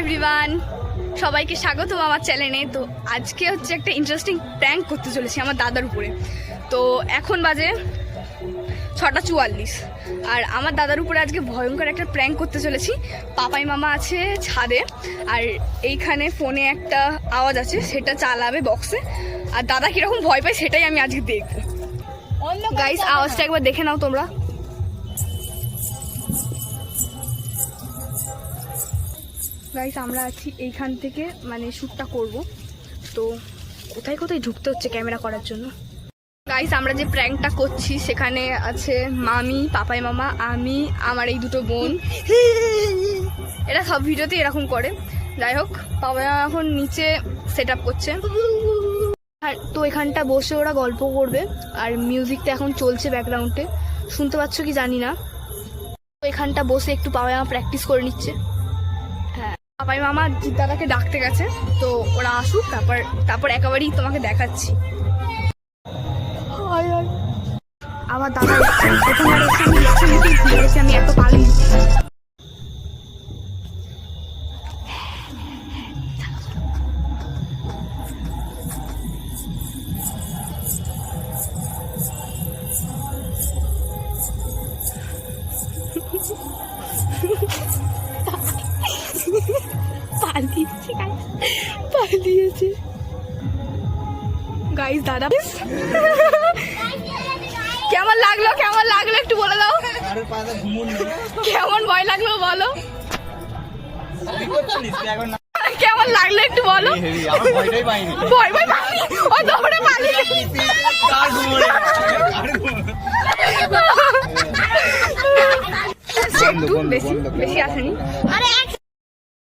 Everyone, সবাইকে স্বাগতম আমার চ্যানেলে। তো আজকে হচ্ছে একটা ইন্টারেস্টিং প্র্যাঙ্ক করতে চলেছি আমার দাদার উপরে। তো এখন বাজে 6:44 আর আমার দাদার উপরে আজকে ভয়ঙ্কর একটা প্র্যাঙ্ক করতে চলেছি। পাপাই মামা আছে ছাদে, আর এইখানে ফোনে একটা আওয়াজ আছে, সেটা চালাবে বক্সে। আর দাদা কিরকম ভয় পায় সেটাই আমি আজকে দেখবো। গাইস, আওয়াজটা একবার দেখে নাও তোমরা। গাইস, আমরা আছি এইখান থেকে, মানে শ্যুটটা করব। তো কোথায় কোথায় ঢুকতে হচ্ছে ক্যামেরা করার জন্য। গাইস, আমরা যে প্র্যাঙ্কটা করছি সেখানে আছে মামি, পাপাই মামা, আমি, আমার এই দুটো বোন। এরা সব ভিডিওতে এরকম করে। যাই হোক, পাপাই মামা এখন নিচে সেট আপ করছে। আর তো এখানটা বসে ওরা গল্প করবে, আর মিউজিকটা এখন চলছে ব্যাকগ্রাউন্ডে, শুনতে পাচ্ছ কি জানি না। তো এখানটা বসে একটু পাপাই মামা প্র্যাকটিস করে নিচ্ছে। হ্যাঁ, পাপাই মামা জিৎ দাদাকে ডাকতে গেছে, তো ওরা আসুক, তারপর একেবারেই তোমাকে দেখাচ্ছি। আবার দাদা আমি এত পাগলি। পালিয়েছে গাইস দাদা। কেমন লাগলো একটু বলে দাও। কেমন ভয় লাগলো বলো, কেমন লাগলো একটু বলো। ভয় পাইনি, ও দৌড়ে পালিয়ে একটু বেশি আসেনি।